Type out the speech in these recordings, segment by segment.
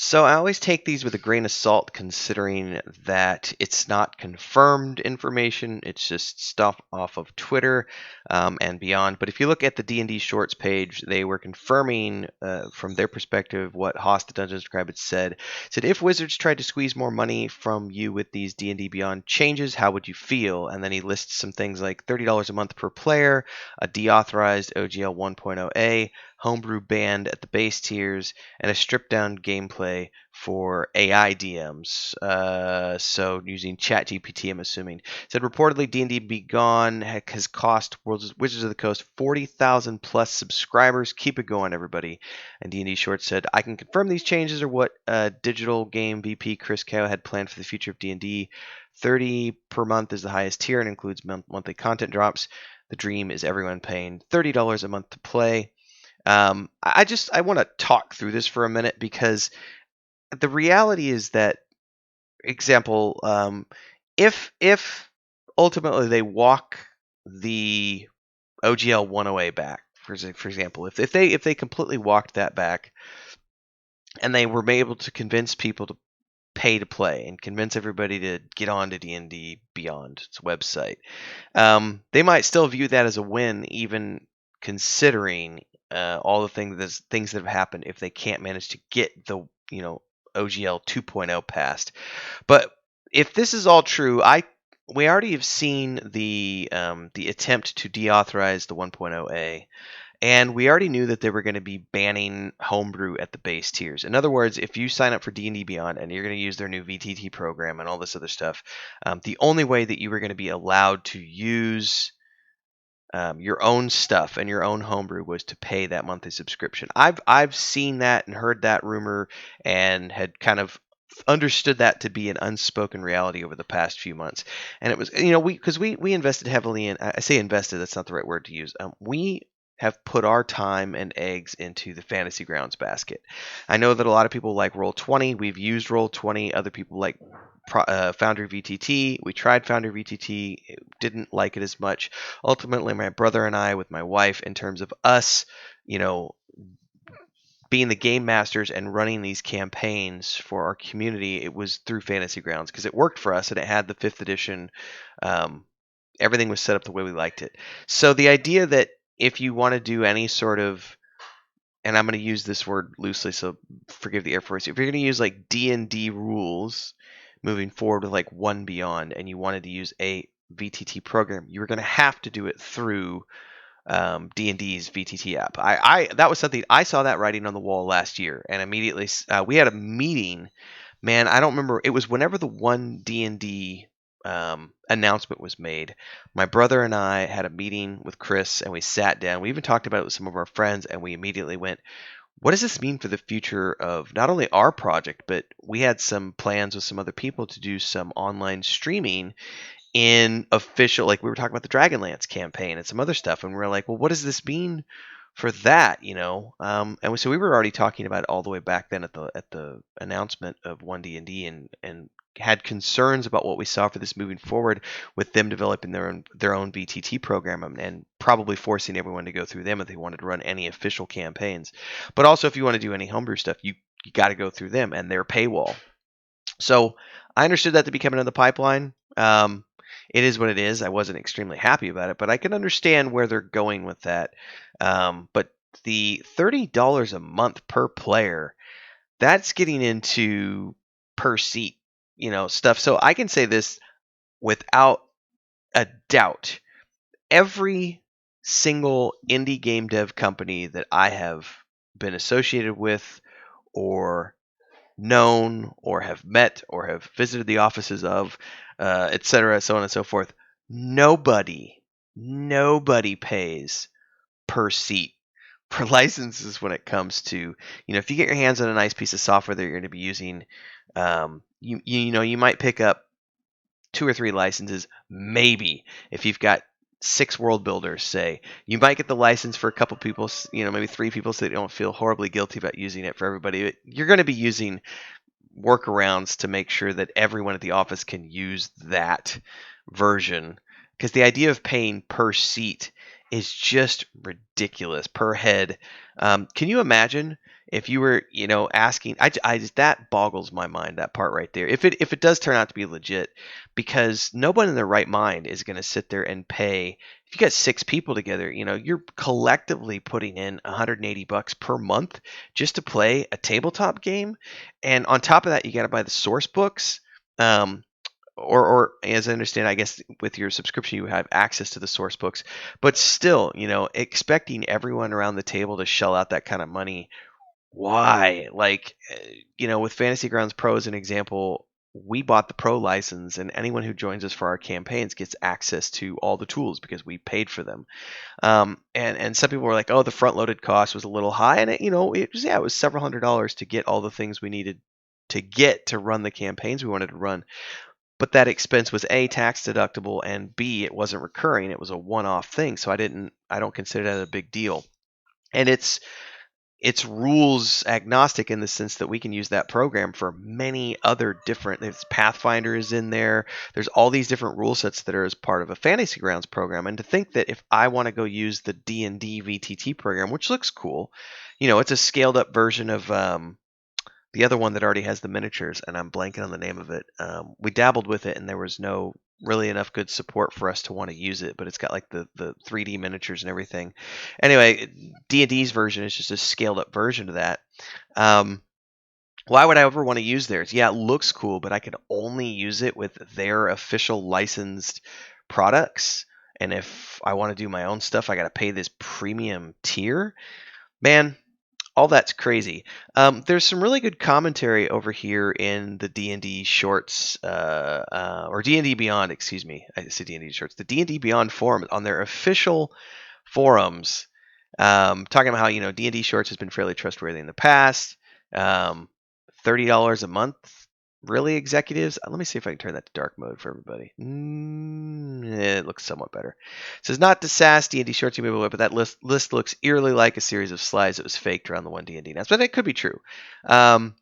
So I always take these with a grain of salt, considering that it's not confirmed information. It's just stuff off of Twitter and beyond. But if you look at the D&D Shorts page, they were confirming from their perspective what Haas the Dungeon Scribe had said. Said if Wizards tried to squeeze more money from you with these D&D Beyond changes, how would you feel? And then he lists some things like $30 a month per player, a deauthorized OGL 1.0A, homebrew banned at the base tiers, and a stripped down gameplay for AI DMs. So using ChatGPT, I'm assuming. Said reportedly D&D Beyond has cost Wizards of the Coast 40,000 plus subscribers. Keep it going, everybody. And D&D Short said, I can confirm these changes are what digital game VP Chris Kao had planned for the future of D&D. 30 per month is the highest tier and includes monthly content drops. The dream is everyone paying $30 a month to play. I want to talk through this for a minute because the reality is that, example, if ultimately they walk the OGL 108 back, for example, if they completely walked that back, and they were able to convince people to pay to play and convince everybody to get on to D&D Beyond its website, they might still view that as a win, even considering all the things that have happened if they can't manage to get the OGL 2.0 passed. But if this is all true, we already have seen the attempt to deauthorize the 1.0A, and we already knew that they were going to be banning homebrew at the base tiers. In other words, if you sign up for D&D Beyond and you're going to use their new VTT program and all this other stuff, the only way that you were going to be allowed to use your own stuff and your own homebrew was to pay that monthly subscription. I've seen that and heard that rumor and had kind of understood that to be an unspoken reality over the past few months. And it was, we invested heavily in, I say invested, that's not the right word to use. We have put our time and eggs into the Fantasy Grounds basket. I know that a lot of people like Roll20. We've used Roll20. Other people like Foundry VTT. We tried Foundry VTT. Didn't like it as much. Ultimately, my brother and I, with my wife, in terms of us, being the game masters and running these campaigns for our community, it was through Fantasy Grounds because it worked for us and it had the 5th edition. Everything was set up the way we liked it. So the idea that if you want to do any sort of, and I'm going to use this word loosely, so forgive the Air Force, if you're going to use like D&D rules moving forward with like 1 Beyond and you wanted to use a VTT program, you were going to have to do it through D&D's VTT app. That was something I saw that writing on the wall last year, and immediately we had a meeting. Man, I don't remember. It was whenever the 1 D&D announcement was made. My brother and I had a meeting with Chris, and we sat down. We even talked about it with some of our friends, and we immediately went, what does this mean for the future of not only our project, but we had some plans with some other people to do some online streaming in official, like we were talking about the Dragonlance campaign and some other stuff, and we were like, well, what does this mean for that, and so we were already talking about it all the way back then at the announcement of 1D&D, and had concerns about what we saw for this moving forward, with them developing their own VTT program and probably forcing everyone to go through them if they wanted to run any official campaigns. But also, if you want to do any homebrew stuff, you got to go through them and their paywall. So I understood that to be coming in the pipeline. It is what it is. I wasn't extremely happy about it, but I can understand where they're going with that. But the $30 a month per player, that's getting into per seat, stuff. So I can say this without a doubt. Every single indie game dev company that I have been associated with or known or have met or have visited the offices of, etc., so on and so forth, nobody pays per seat for licenses when it comes to, if you get your hands on a nice piece of software that you're going to be using, you might pick up 2 or 3 licenses, maybe. If you've got 6 world builders, say, you might get the license for a couple people, maybe 3 people, so they don't feel horribly guilty about using it for everybody. But you're going to be using workarounds to make sure that everyone at the office can use that version, because the idea of paying per seat is just ridiculous, per head. Can you imagine if you were, asking, I just, that boggles my mind, that part right there. If it does turn out to be legit, because no one in their right mind is going to sit there and pay. If you got 6 people together, you're collectively putting in $180 per month just to play a tabletop game, and on top of that, you got to buy the source books. Um, or as I understand, I guess with your subscription you have access to the source books, but still, expecting everyone around the table to shell out that kind of money, why? Like, with Fantasy Grounds Pro as an example, we bought the Pro license, and anyone who joins us for our campaigns gets access to all the tools because we paid for them. And some people were like, "Oh, the front-loaded cost was a little high," and it was several $100s to get all the things we needed to get to run the campaigns we wanted to run. But that expense was A, tax deductible, and B, it wasn't recurring. It was a one-off thing, so I don't consider that a big deal. And it's rules agnostic in the sense that we can use that program for many other different. There's Pathfinder is in there. There's all these different rule sets that are as part of a Fantasy Grounds program. And to think that if I want to go use the D&D VTT program, which looks cool, it's a scaled up version of the other one that already has the miniatures, and I'm blanking on the name of it. We dabbled with it, and there was no really enough good support for us to want to use it, but it's got like the 3D miniatures and everything. Anyway, D&D's version is just a scaled up version of that. Why would I ever want to use theirs? Yeah, it looks cool, but I can only use it with their official licensed products. And if I want to do my own stuff, I got to pay this premium tier. Man, all that's crazy. There's some really good commentary over here in the D&D Shorts, or D&D Beyond, excuse me. I said D&D Shorts. The D&D Beyond forum on their official forums, talking about how D&D Shorts has been fairly trustworthy in the past. $30 a month. Really, executives? Let me see if I can turn that to dark mode for everybody. It looks somewhat better. It says not to sass D&D Shorts, but that list looks eerily like a series of slides that was faked around the one D&D announcement. But that could be true. But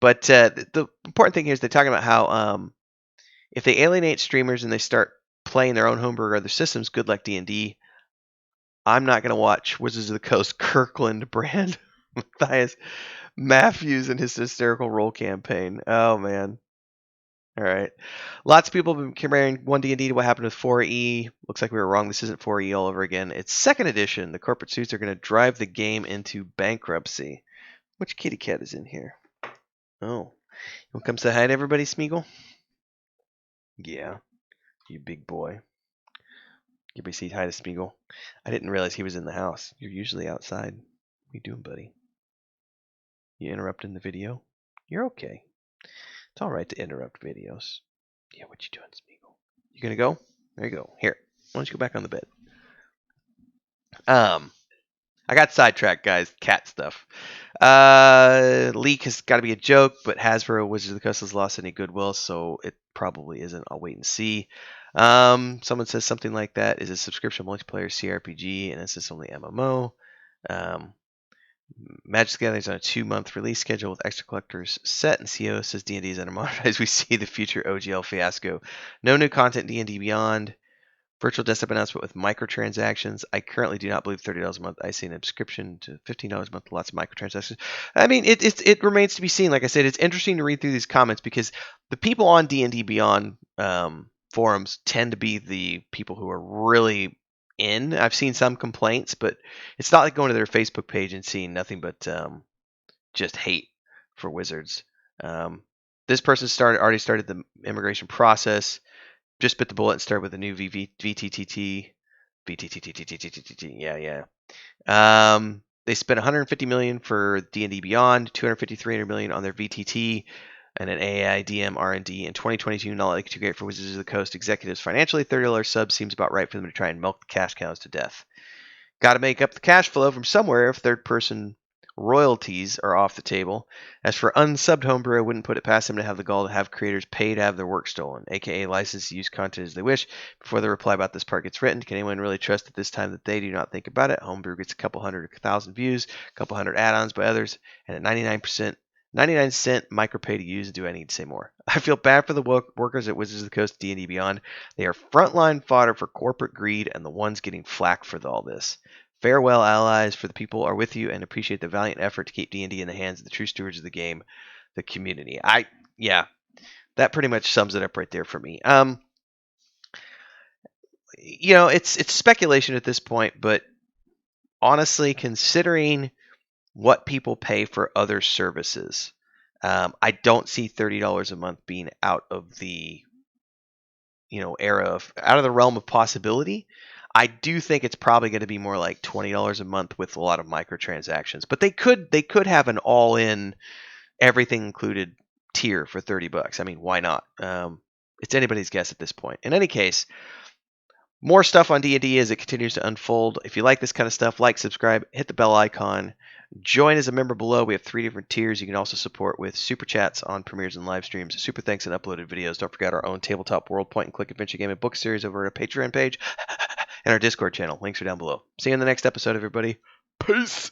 the important thing here is they're talking about how if they alienate streamers and they start playing their own homebrew or other systems, good luck D&D. I'm not going to watch Wizards of the Coast Kirkland brand Matthias Matthews and his hysterical roll campaign. Oh, man. All right. Lots of people have been comparing 1D&D to what happened with 4E. Looks like we were wrong. This isn't 4E all over again. It's 2nd edition. The corporate suits are going to drive the game into bankruptcy. Which kitty cat is in here? Oh. You want to come say hi to everybody, Smeagol? Yeah. You big boy. Give me a seat. Hi to Smeagol. I didn't realize he was in the house. You're usually outside. What you doing, buddy? You interrupting the video? You're okay. It's all right to interrupt videos. Yeah, what you doing, Smeagol? You gonna go? There you go. Here, why don't you go back on the bed? I got sidetracked, guys. Cat stuff. Leak has got to be a joke, but Hasbro Wizards of the Coast has lost any goodwill, so it probably isn't. I'll wait and see. Someone says something like that is a subscription multiplayer CRPG, and this is only MMO. Magic the Gathering is on a 2-month release schedule with extra collectors set, and CO says D&D is under monetized. We see the future OGL fiasco. No new content D&D Beyond. Virtual desktop announcement with microtransactions. I currently do not believe $30 a month. I see an subscription to $15 a month. Lots of microtransactions. I mean, it remains to be seen. Like I said, it's interesting to read through these comments because the people on D&D Beyond forums tend to be the people who are really in. I've seen some complaints, but it's not like going to their Facebook page and seeing nothing but just hate for Wizards. This person already started the immigration process. Just bit the bullet and started with a new VTTT. Yeah. They spent $150 million for D&D Beyond, $250-300 million on their VTT, and an AI DM R&D in 2022. Not like too great for Wizards of the Coast executives financially. $30 sub seems about right for them to try and milk the cash cows to death. Got to make up the cash flow from somewhere if third-person royalties are off the table. As for unsubbed homebrew, I wouldn't put it past them to have the gall to have creators pay to have their work stolen, aka license to use content as they wish. Before the reply about this part gets written, can anyone really trust at this time that they do not think about it? Homebrew gets a couple hundred, 1,000 views, a couple hundred add-ons by others, and at 99-cent micropay to use. Do I need to say more? I feel bad for the workers at Wizards of the Coast D&D Beyond. They are frontline fodder for corporate greed and the ones getting flack for all this. Farewell, allies, for the people are with you and appreciate the valiant effort to keep D&D in the hands of the true stewards of the game, the community. Yeah, that pretty much sums it up right there for me. It's speculation at this point, but honestly, considering what people pay for other services, I don't see $30 a month being out of the out of the realm of possibility. I do think it's probably going to be more like $20 a month with a lot of microtransactions. But they could have an all-in, everything included tier for $30. I mean, why not? It's anybody's guess at this point. In any case, more stuff on D&D as it continues to unfold. If you like this kind of stuff, like, subscribe, hit the bell icon. Join as a member below. We have 3 different tiers. You can also support with super chats on premieres and live streams, super thanks and uploaded videos. Don't forget our own tabletop world point and click adventure game and book series over at our Patreon page and our Discord channel. Links are down below. See you in the next episode, everybody. Peace.